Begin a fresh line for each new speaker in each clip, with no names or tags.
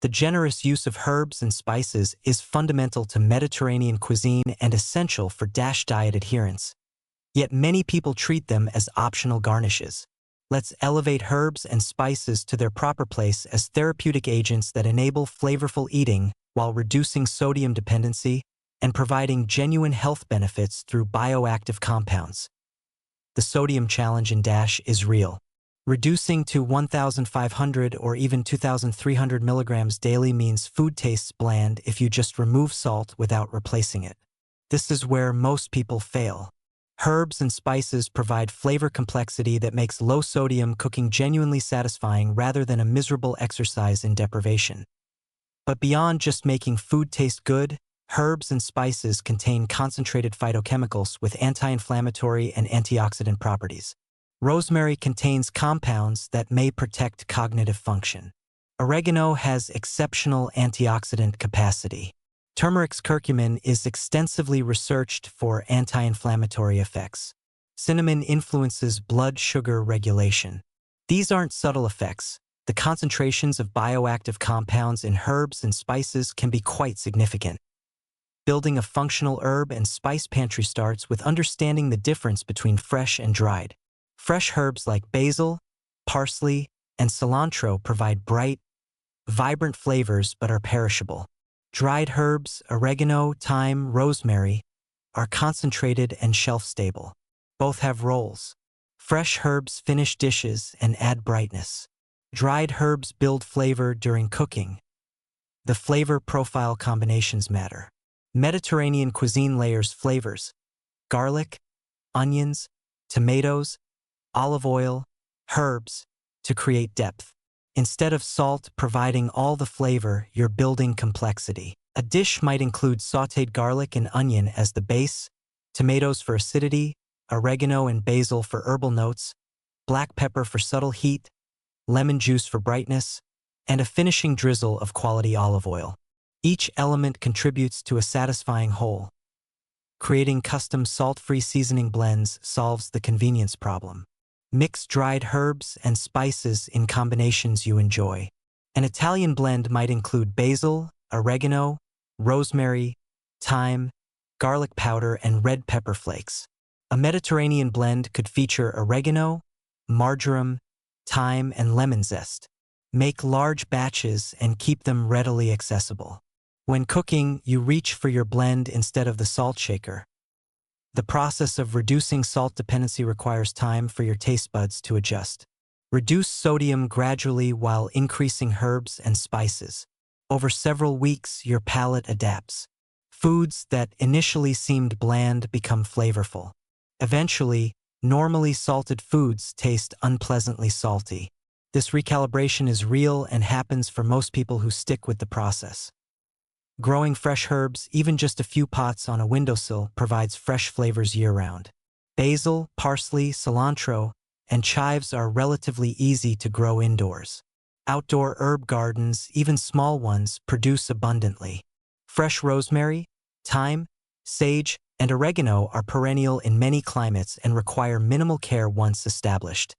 The generous use of herbs and spices is fundamental to Mediterranean cuisine and essential for DASH diet adherence. Yet many people treat them as optional garnishes. Let's elevate herbs and spices to their proper place as therapeutic agents that enable flavorful eating while reducing sodium dependency and providing genuine health benefits through bioactive compounds. The sodium challenge in DASH is real. Reducing to 1,500 or even 2,300 milligrams daily means food tastes bland if you just remove salt without replacing it. This is where most people fail. Herbs and spices provide flavor complexity that makes low-sodium cooking genuinely satisfying rather than a miserable exercise in deprivation. But beyond just making food taste good, herbs and spices contain concentrated phytochemicals with anti-inflammatory and antioxidant properties. Rosemary contains compounds that may protect cognitive function. Oregano has exceptional antioxidant capacity. Turmeric's curcumin is extensively researched for anti-inflammatory effects. Cinnamon influences blood sugar regulation. These aren't subtle effects. The concentrations of bioactive compounds in herbs and spices can be quite significant. Building a functional herb and spice pantry starts with understanding the difference between fresh and dried. Fresh herbs like basil, parsley, and cilantro provide bright, vibrant flavors but are perishable. Dried herbs, oregano, thyme, rosemary, are concentrated and shelf-stable. Both have roles. Fresh herbs finish dishes and add brightness. Dried herbs build flavor during cooking. The flavor profile combinations matter. Mediterranean cuisine layers flavors: garlic, onions, tomatoes, olive oil, herbs, to create depth. Instead of salt providing all the flavor, you're building complexity. A dish might include sautéed garlic and onion as the base, tomatoes for acidity, oregano and basil for herbal notes, black pepper for subtle heat, lemon juice for brightness, and a finishing drizzle of quality olive oil. Each element contributes to a satisfying whole. Creating custom salt-free seasoning blends solves the convenience problem. Mix dried herbs and spices in combinations you enjoy. An Italian blend might include basil, oregano, rosemary, thyme, garlic powder, and red pepper flakes. A Mediterranean blend could feature oregano, marjoram, thyme, and lemon zest. Make large batches and keep them readily accessible. When cooking, you reach for your blend instead of the salt shaker. The process of reducing salt dependency requires time for your taste buds to adjust. Reduce sodium gradually while increasing herbs and spices. Over several weeks, your palate adapts. Foods that initially seemed bland become flavorful. Eventually, normally salted foods taste unpleasantly salty. This recalibration is real and happens for most people who stick with the process. Growing fresh herbs, even just a few pots on a windowsill, provides fresh flavors year-round. Basil, parsley, cilantro, and chives are relatively easy to grow indoors. Outdoor herb gardens, even small ones, produce abundantly. Fresh rosemary, thyme, sage, and oregano are perennial in many climates and require minimal care once established.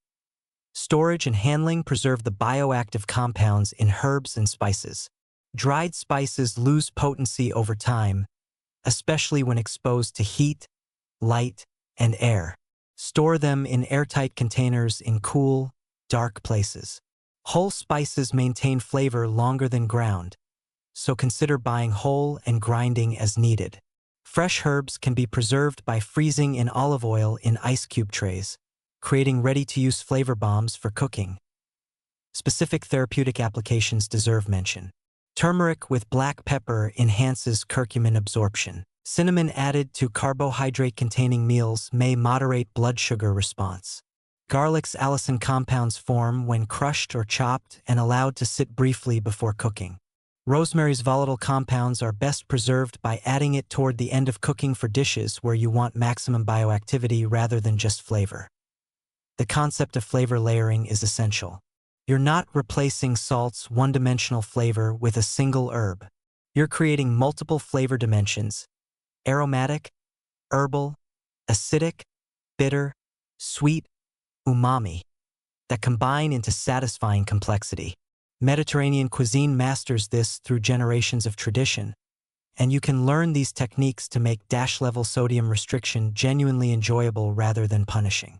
Storage and handling preserve the bioactive compounds in herbs and spices. Dried spices lose potency over time, especially when exposed to heat, light, and air. Store them in airtight containers in cool, dark places. Whole spices maintain flavor longer than ground, so consider buying whole and grinding as needed. Fresh herbs can be preserved by freezing in olive oil in ice cube trays, creating ready-to-use flavor bombs for cooking. Specific therapeutic applications deserve mention. Turmeric with black pepper enhances curcumin absorption. Cinnamon added to carbohydrate-containing meals may moderate blood sugar response. Garlic's allicin compounds form when crushed or chopped and allowed to sit briefly before cooking. Rosemary's volatile compounds are best preserved by adding it toward the end of cooking for dishes where you want maximum bioactivity rather than just flavor. The concept of flavor layering is essential. You're not replacing salt's one-dimensional flavor with a single herb. You're creating multiple flavor dimensions: aromatic, herbal, acidic, bitter, sweet, umami, that combine into satisfying complexity. Mediterranean cuisine masters this through generations of tradition, and you can learn these techniques to make dash-level sodium restriction genuinely enjoyable rather than punishing.